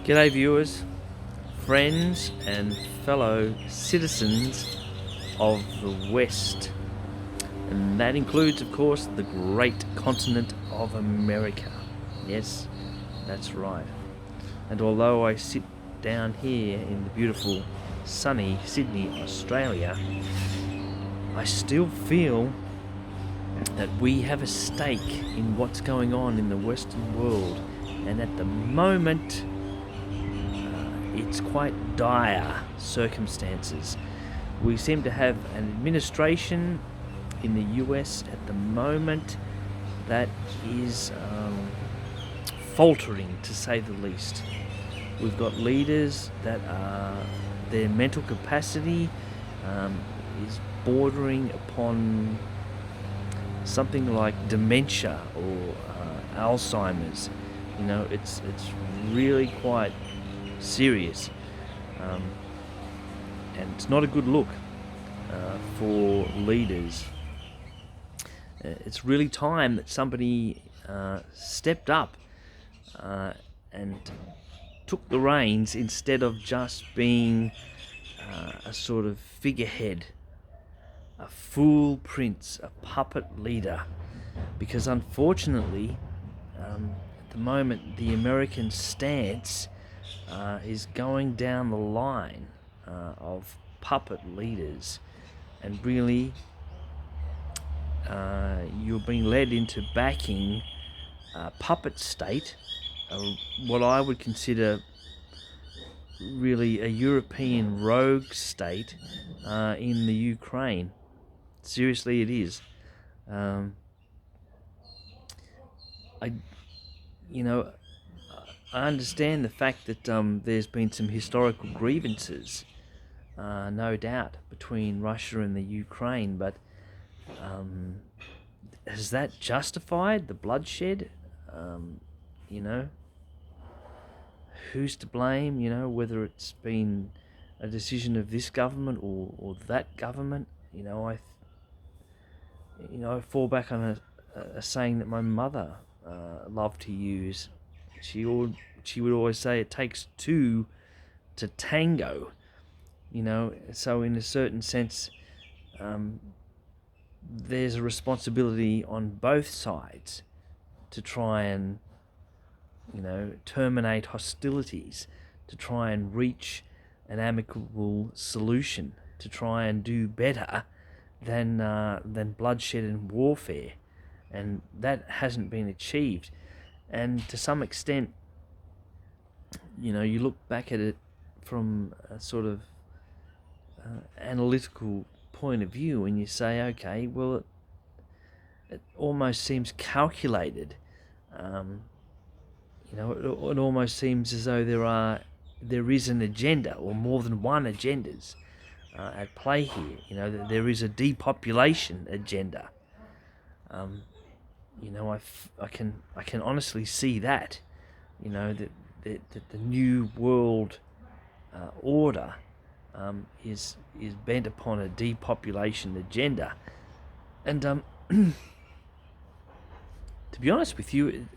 G'day viewers, friends and fellow citizens of the West. And that includes, of course, the great continent of America. Yes, that's right. And although I sit down here in the beautiful sunny Sydney, Australia, I still feel that we have a stake in what's going on in the Western world. And at the moment, it's quite dire circumstances. We seem to have an administration in the US at the moment that is faltering, to say the least. We've got leaders that are, their mental capacity is bordering upon something like dementia or Alzheimer's. You know, it's really quite serious, and it's not a good look for leaders. It's really time that somebody stepped up and took the reins instead of just being a sort of figurehead, a fool prince, a puppet leader. Because unfortunately, at the moment, the American stance is going down the line of puppet leaders, and really you're being led into backing a puppet state, what I would consider really a European rogue state in the Ukraine. Seriously, it is. I understand the fact that there's been some historical grievances, no doubt, between Russia and the Ukraine, but has that justified the bloodshed? Who's to blame? Whether it's been a decision of this government or that government. I fall back on a saying that my mother loved to use. She would always say it takes two to tango, so in a certain sense, there's a responsibility on both sides to try and, terminate hostilities, to try and reach an amicable solution, to try and do better than bloodshed and warfare. And that hasn't been achieved. And to some extent, you look back at it from a sort of analytical point of view and you say, okay, well, it almost seems calculated. It almost seems as though there is an agenda, or more than one agendas at play here. There is a depopulation agenda. I can honestly see that. That the new world order is bent upon a depopulation agenda, and to be honest with you,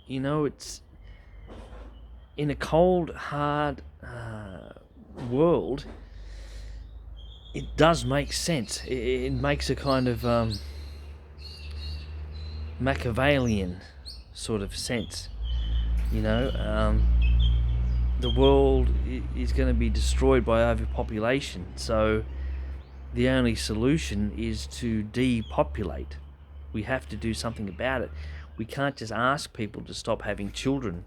it's in a cold, hard world. It does make sense. It makes a kind of Machiavellian sort of sense. The world is going to be destroyed by overpopulation, so the only solution is to depopulate. We have to do something about it. We can't just ask people to stop having children.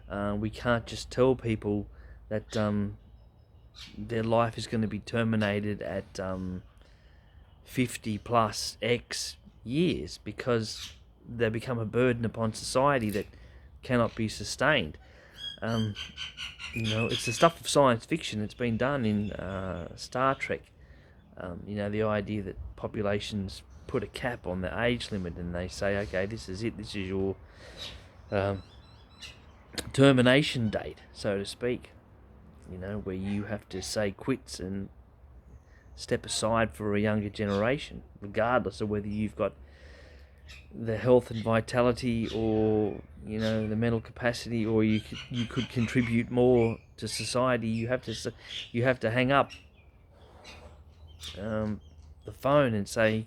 We can't just tell people that their life is going to be terminated at 50 plus X years, because they become a burden upon society that cannot be sustained. It's the stuff of science fiction. It's been done in Star Trek. The idea that populations put a cap on the age limit and they say, okay, this is it. This is your termination date, so to speak. Where you have to say quits and step aside for a younger generation, regardless of whether you've got the health and vitality, or the mental capacity, or you could contribute more to society, you have to hang up the phone and say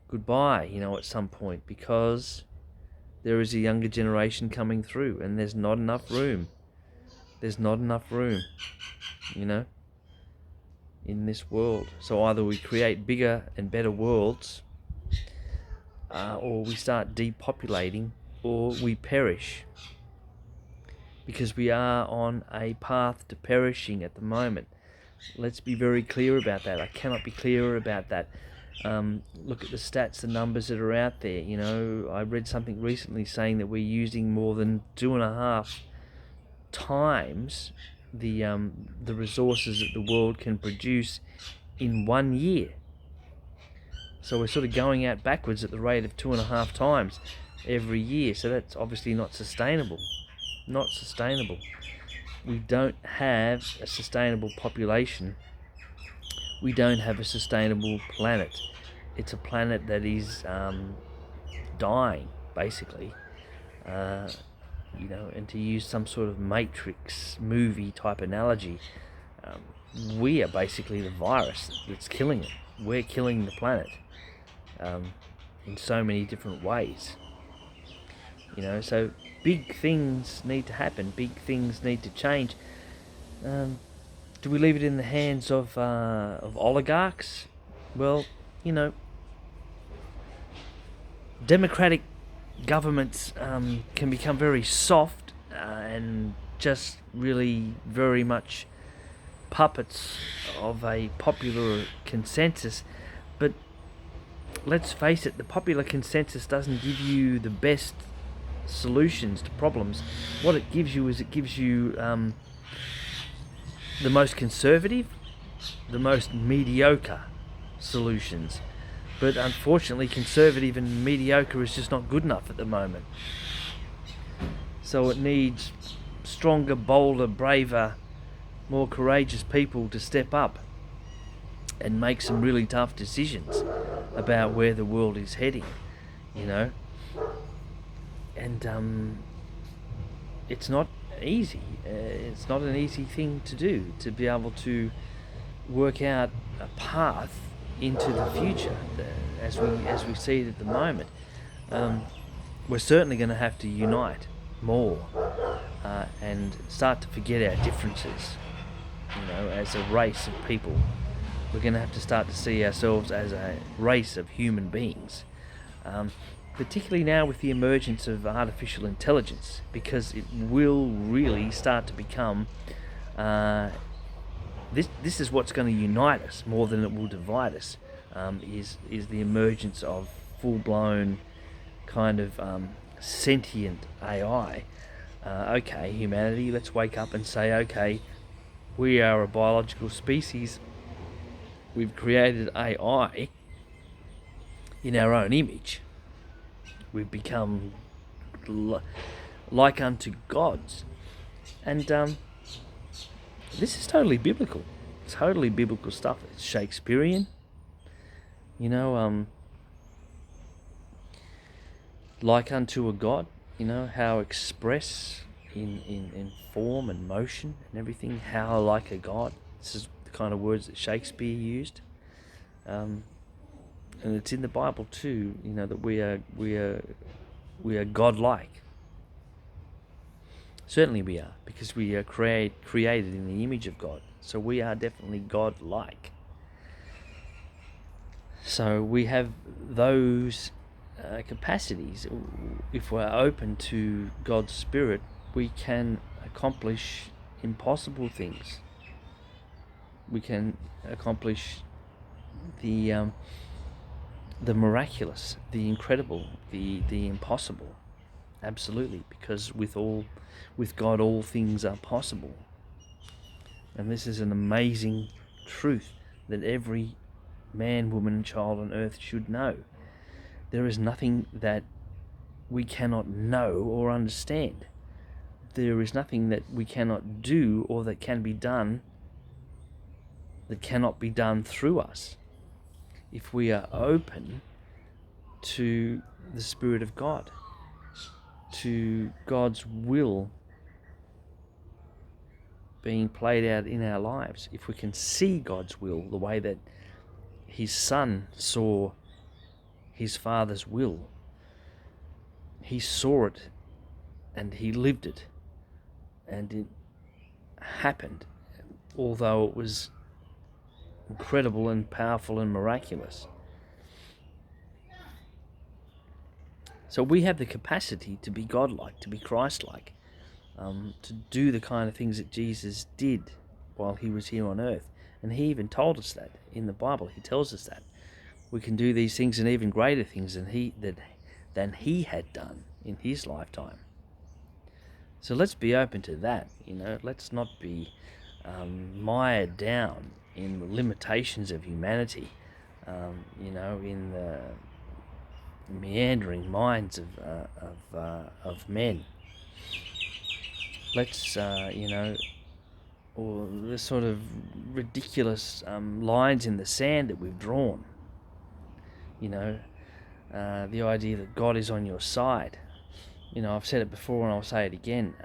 goodbye, at some point, because there is a younger generation coming through, and there's not enough room. There's not enough room, in this world. So either we create bigger and better worlds, or we start depopulating, or we perish. Because we are on a path to perishing at the moment. Let's be very clear about that. I cannot be clearer about that. Look at the stats, the numbers that are out there. I read something recently saying that we're using more than 2.5 times the resources that the world can produce in 1 year. So we're sort of going out backwards at the rate of 2.5 times every year. So that's obviously not sustainable. Not sustainable. We don't have a sustainable population. We don't have a sustainable planet. It's a planet that is dying, basically. And to use some sort of Matrix movie type analogy, we are basically the virus that's killing it. We're killing the planet in so many different ways. So big things need to happen. Big things need to change. Do we leave it in the hands of oligarchs? Well, democratic governments can become very soft and just really very much puppets of a popular consensus. But let's face it, the popular consensus doesn't give you the best solutions to problems. What it gives you is the most conservative, the most mediocre solutions. But unfortunately, conservative and mediocre is just not good enough at the moment. So it needs stronger, bolder, braver, more courageous people to step up and make some really tough decisions about where the world is heading, And it's not easy. It's not an easy thing to do, to be able to work out a path into the future as we see it at the moment. We're certainly going to have to unite more and start to forget our differences. As a race of people, we're going to have to start to see ourselves as a race of human beings. Particularly now with the emergence of artificial intelligence, because it will really start to become this is what's going to unite us more than it will divide us, is the emergence of full-blown kind of sentient AI. Okay, humanity, let's wake up and say, okay, we are a biological species. We've created AI in our own image. We've become like unto gods. And this is totally biblical. Totally biblical stuff. It's Shakespearean. Like unto a god. How express in form and motion and everything. How like a god. This is the kind of words that Shakespeare used. And it's in the Bible too, that we are godlike. Certainly we are, because we are created in the image of God. So we are definitely godlike. So we have those capacities. If we're open to God's Spirit, we can accomplish impossible things. We can accomplish the miraculous, the incredible, the impossible. Absolutely, because with God all things are possible. And this is an amazing truth that every man, woman and child on earth should know. There is nothing that we cannot know or understand. There is nothing that we cannot do or that can be done that cannot be done through us, if we are open to the Spirit of God, to God's will being played out in our lives. If we can see God's will the way that his Son saw his Father's will, he saw it and he lived it, and it happened, although it was incredible and powerful and miraculous. So we have the capacity to be godlike, to be Christ-like, to do the kind of things that Jesus did while he was here on earth. And he even told us that in the Bible. He tells us that we can do these things and even greater things than he had done in his lifetime. So let's be open to that. Let's not be mired down in the limitations of humanity, in the meandering minds of men. Let's, or the sort of ridiculous lines in the sand that we've drawn. The idea that God is on your side. I've said it before and I'll say it again.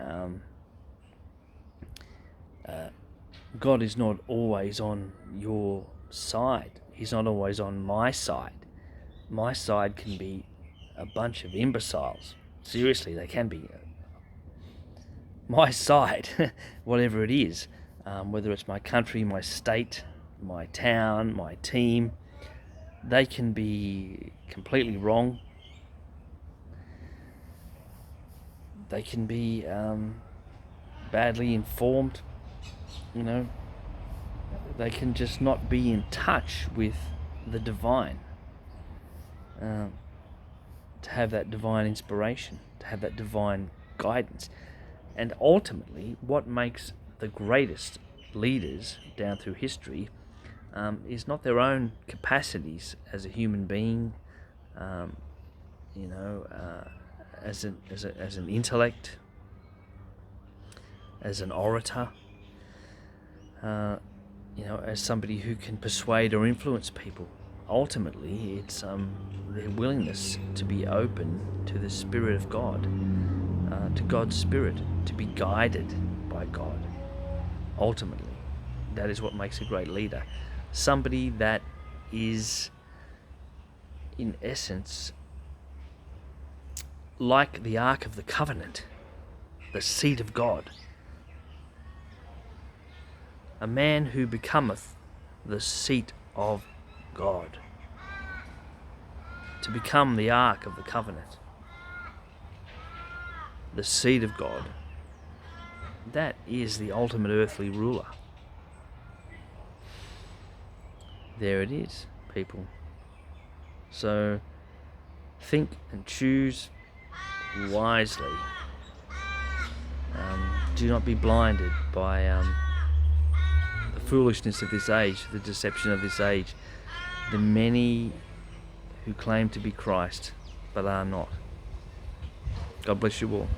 God is not always on your side. He's not always on my side. My side can be a bunch of imbeciles. Seriously, they can be. My side, whatever it is, whether it's my country, my state, my town, my team, they can be completely wrong. They can be badly informed. They can just not be in touch with the divine. To have that divine inspiration, to have that divine guidance. And ultimately, what makes the greatest leaders down through history is not their own capacities as a human being, as an intellect, as an orator, as somebody who can persuade or influence people. Ultimately, it's their willingness to be open to the Spirit of God, to God's Spirit, to be guided by God. Ultimately, that is what makes a great leader. Somebody that is, in essence, like the Ark of the Covenant, the seat of God. A man who becometh the seat of God. To become the Ark of the Covenant, the seed of God, that is the ultimate earthly ruler. There it is, people. So think and choose wisely. Do not be blinded by the foolishness of this age, the deception of this age, the many who claim to be Christ but are not. God bless you all.